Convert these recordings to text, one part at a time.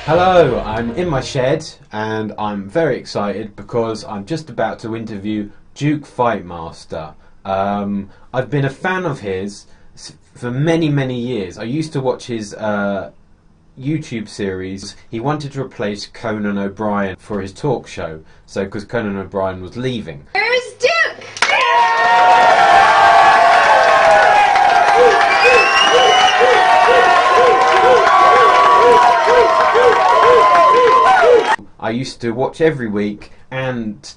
Hello, I'm in my shed and I'm very excited because I'm just about to interview Duke Fightmaster. I've been a fan of his for many years. I used to watch his YouTube series. He wanted to replace Conan OBrien for his talk show, so because Conan OBrien was leaving. Where's Duke? I used to watch every week, and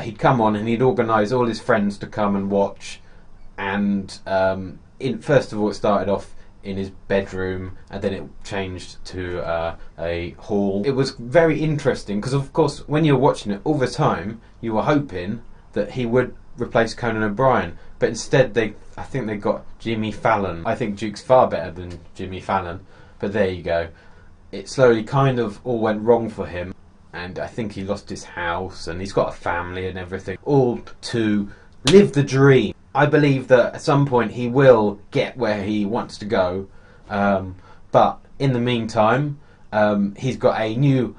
he'd come on and he'd organise all his friends to come and watch. And first of all, it started off in his bedroom, and then it changed to a hall. It was very interesting because, of course, when you're watching it all the time, you were hoping that he would replace Conan OBrien, but instead I think they got Jimmy Fallon. I think Duke's far better than Jimmy Fallon, but there you go. It slowly kind of all went wrong for him, and I think he lost his house, and he's got a family and everything, all to live the dream. I believe that at some point he will get where he wants to go, but in the meantime, he's got a new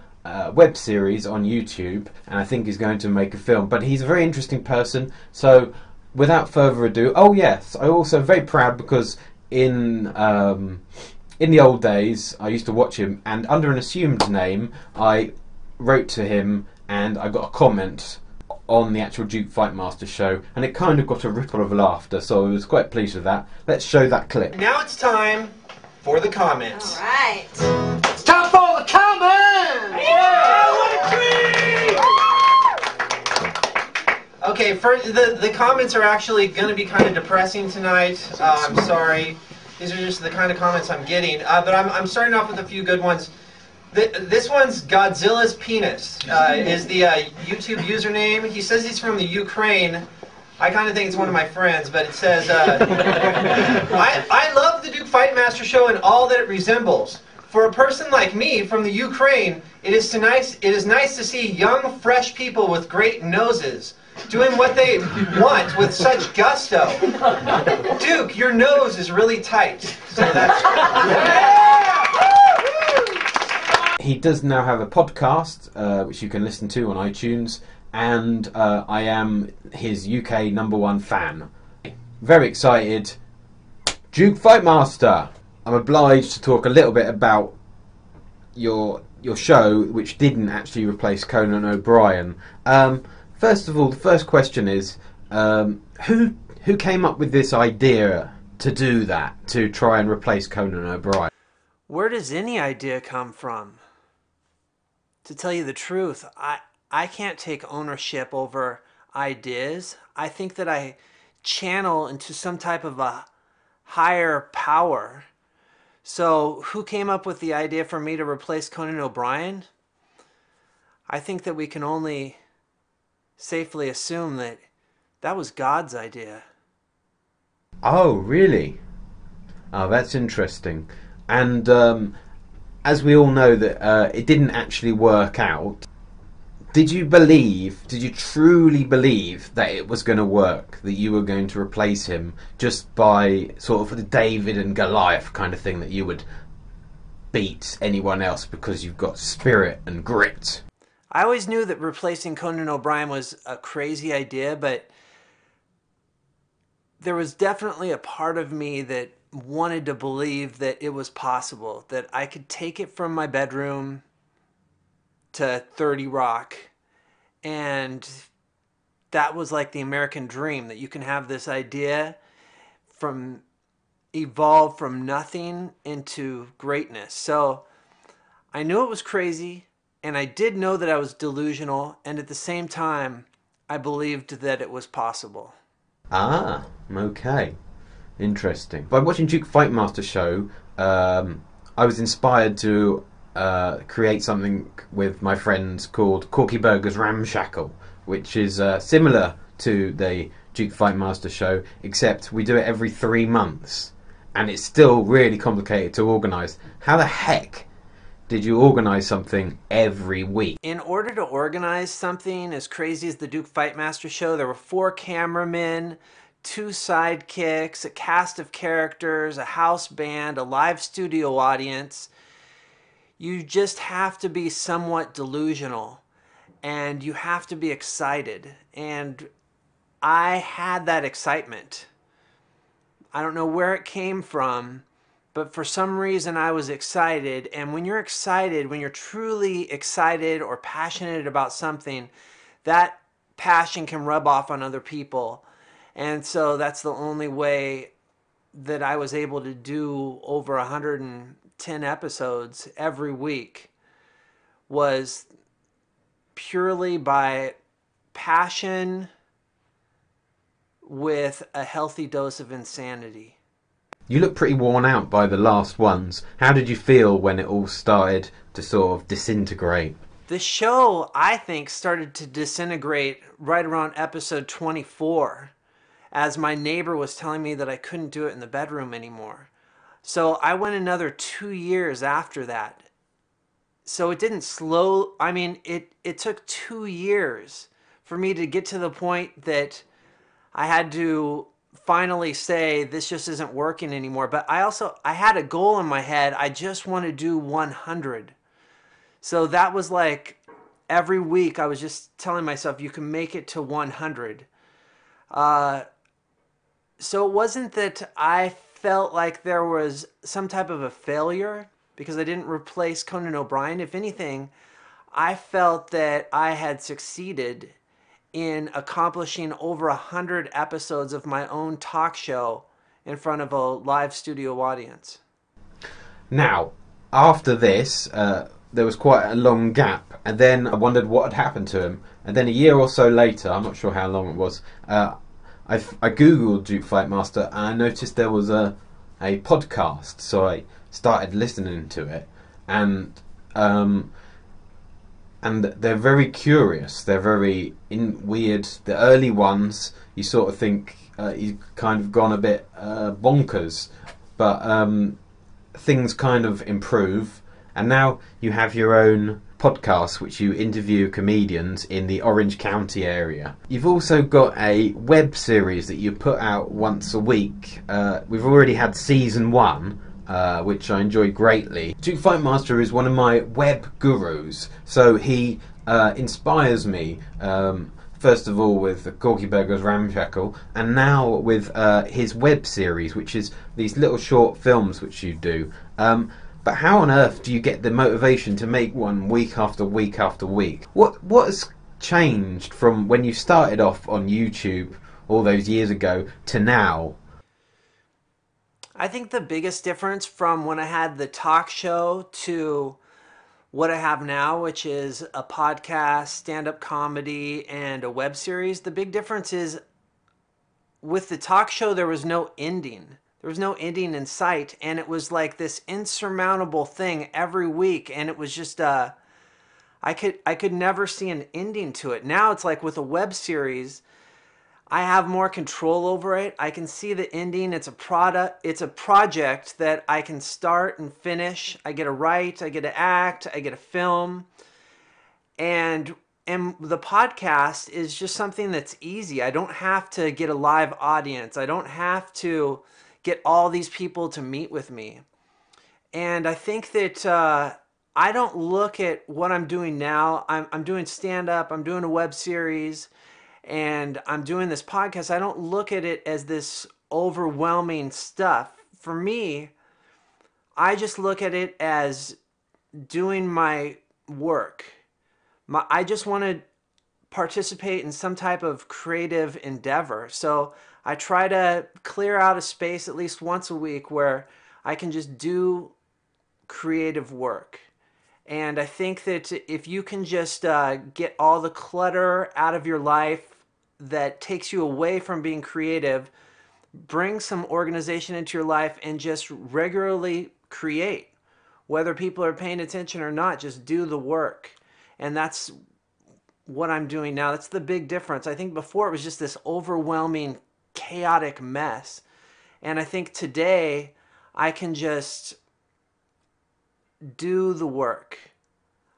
web series on YouTube, and I think he's going to make a film. But he's a very interesting person, so without further ado, oh yes, I'm also very proud because in the old days I used to watch him, and under an assumed name I wrote to him and I got a comment on the actual Duke Fightmaster show, and it kind of got a ripple of laughter, so I was quite pleased with that. Let's show that clip. Now it's time for the comments. All right. It's time for the comments! Yeah! Okay, the comments are actually going to be kind of depressing tonight. I'm sorry. These are just the kind of comments I'm getting. But I'm starting off with a few good ones. This one's Godzilla's Penis is the YouTube username. He says he's from the Ukraine. I kind of think it's one of my friends, but it says, I love the Duke Fightmaster show and all that it resembles. For a person like me from the Ukraine, it is nice to see young, fresh people with great noses doing what they want with such gusto. Duke, your nose is really tight. So that's... He does now have a podcast, which you can listen to on iTunes, and I am his UK #1 fan. Very excited. Duke Fightmaster! I'm obliged to talk a little bit about your show, which didn't actually replace Conan OBrien. First of all, the first question is, who came up with this idea to do that, to try and replace Conan OBrien? Where does any idea come from? To tell you the truth, I can't take ownership over ideas. I think that I channel into some type of a higher power. So who came up with the idea for me to replace Conan OBrien? I think that we can only safely assume that that was God's idea. Oh, really? Oh, that's interesting. And as we all know that it didn't actually work out, did you truly believe that it was going to work, that you were going to replace him just by sort of the David and Goliath kind of thing, that you would beat anyone else because you've got spirit and grit? I always knew that replacing Conan OBrien was a crazy idea, but there was definitely a part of me that wanted to believe that it was possible, that I could take it from my bedroom to 30 Rock, and that was like the American dream, that you can have this idea evolve from nothing into greatness. So I knew it was crazy, and I did know that I was delusional, and at the same time I believed that it was possible. Ah, okay. Interesting. By watching Duke Fightmaster show, I was inspired to create something with my friends called Corky Burger's Ramshackle, which is similar to the Duke Fightmaster show, except we do it every 3 months, and it's still really complicated to organise. How the heck did you organise something every week? In order to organize something as crazy as the Duke Fightmaster show, there were 4 cameramen, 2 sidekicks, a cast of characters, a house band, a live studio audience. you just have to be somewhat delusional, and you have to be excited. And I had that excitement. I don't know where it came from, but for some reason I was excited. And when you're excited, when you're truly excited or passionate about something, that passion can rub off on other people. And so that's the only way that I was able to do over 110 episodes every week, was purely by passion with a healthy dose of insanity. You look pretty worn out by the last ones. How did you feel when it all started to sort of disintegrate? The show, I think, started to disintegrate right around episode 24, as my neighbor was telling me that I couldn't do it in the bedroom anymore. So I went another 2 years after that. So it didn't slow, I mean, it took 2 years for me to get to the point that I had to finally say this just isn't working anymore. But I had a goal in my head. I just want to do 100. So that was like every week I was just telling myself you can make it to 100. So it wasn't that I felt like there was some type of a failure because I didn't replace Conan OBrien. If anything, I felt that I had succeeded in accomplishing over 100 episodes of my own talk show in front of a live studio audience. Now, after this, there was quite a long gap, and then I wondered what had happened to him. And then a year or so later, I'm not sure how long it was, I googled Duke Fightmaster, and I noticed there was a podcast, so I started listening to it, and they're very curious. They're very weird. The early ones, you sort of think he's kind of gone a bit bonkers, but things kind of improve, and now you have your own podcast which you interview comedians in the Orange County area. You've also got a web series that you put out once a week. We've already had season 1, which I enjoyed greatly. Duke Fightmaster is one of my web gurus, so he inspires me, first of all with Corky Burger's Ramshackle, and now with his web series, which is these little short films which you do. But how on earth do you get the motivation to make one week after week after week? What has changed from when you started off on YouTube all those years ago to now? I think the biggest difference from when I had the talk show to what I have now, which is a podcast, stand-up comedy, and a web series, the big difference is with the talk show there was no ending. There was no ending in sight, and it was like this insurmountable thing every week, and it was just I could never see an ending to it. Now it's like with a web series, I have more control over it. I can see the ending. It's a project that I can start and finish. I get to write, I get to act, I get to film. And the podcast is just something that's easy. I don't have to get a live audience. I don't have to get all these people to meet with me. And I think that I don't look at what I'm doing now. I'm doing stand-up, I'm doing a web series, and I'm doing this podcast. I don't look at it as this overwhelming stuff. For me, I just look at it as doing my work. I just want to participate in some type of creative endeavor. So I try to clear out a space at least once a week where I can just do creative work. And I think that if you can just get all the clutter out of your life that takes you away from being creative, bring some organization into your life, and just regularly create. Whether people are paying attention or not, just do the work. And that's what I'm doing now. That's the big difference. I think before it was just this overwhelming, chaotic mess. And I think today I can just do the work.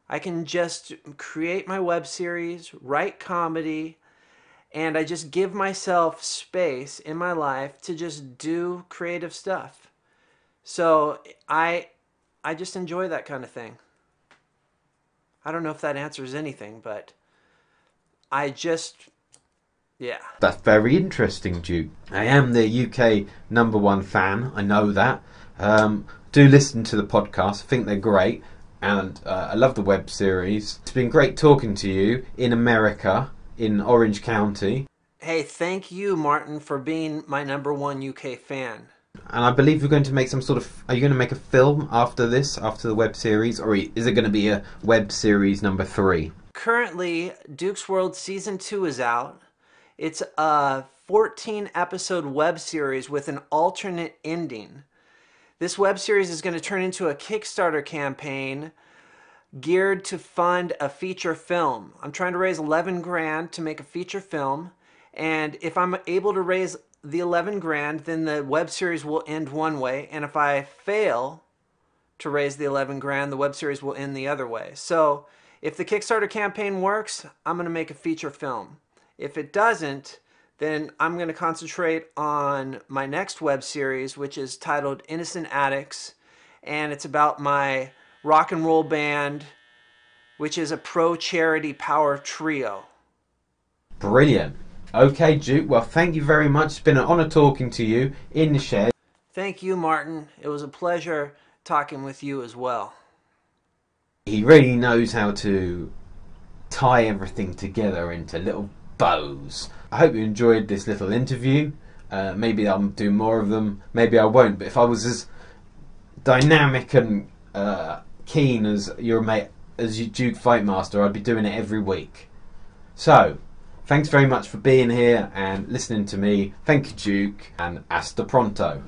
I can just create my web series, write comedy, and I just give myself space in my life to just do creative stuff. So I just enjoy that kind of thing. I don't know if that answers anything, but yeah. That's very interesting, Duke. I am the UK #1 fan, I know that. Do listen to the podcast, I think they're great, and I love the web series. It's been great talking to you in America, in Orange County. Hey, thank you, Martin, for being my #1 UK fan. And I believe you're going to make some sort of... Are you going to make a film after this, after the web series? Or is it going to be a web series #3? Currently, Duke's World Season 2 is out. It's a 14-episode web series with an alternate ending. This web series is going to turn into a Kickstarter campaign geared to fund a feature film. I'm trying to raise 11 grand to make a feature film, and if I'm able to raise the 11 grand, then the web series will end one way, and if I fail to raise the 11 grand, the web series will end the other way. So if the Kickstarter campaign works, I'm going to make a feature film. If it doesn't, then I'm going to concentrate on my next web series, which is titled Innocent Addicts, and it's about my rock and roll band, which is a pro-charity power trio. Brilliant. Okay, Duke, well, thank you very much. It's been an honour talking to you in the shed. Thank you, Martin. It was a pleasure talking with you as well. He really knows how to tie everything together into little bows. I hope you enjoyed this little interview. Maybe I'll do more of them, maybe I won't, but if I was as dynamic and keen as your mate, as Duke Fightmaster, I'd be doing it every week. So, thanks very much for being here and listening to me. Thank you, Duke, and hasta pronto.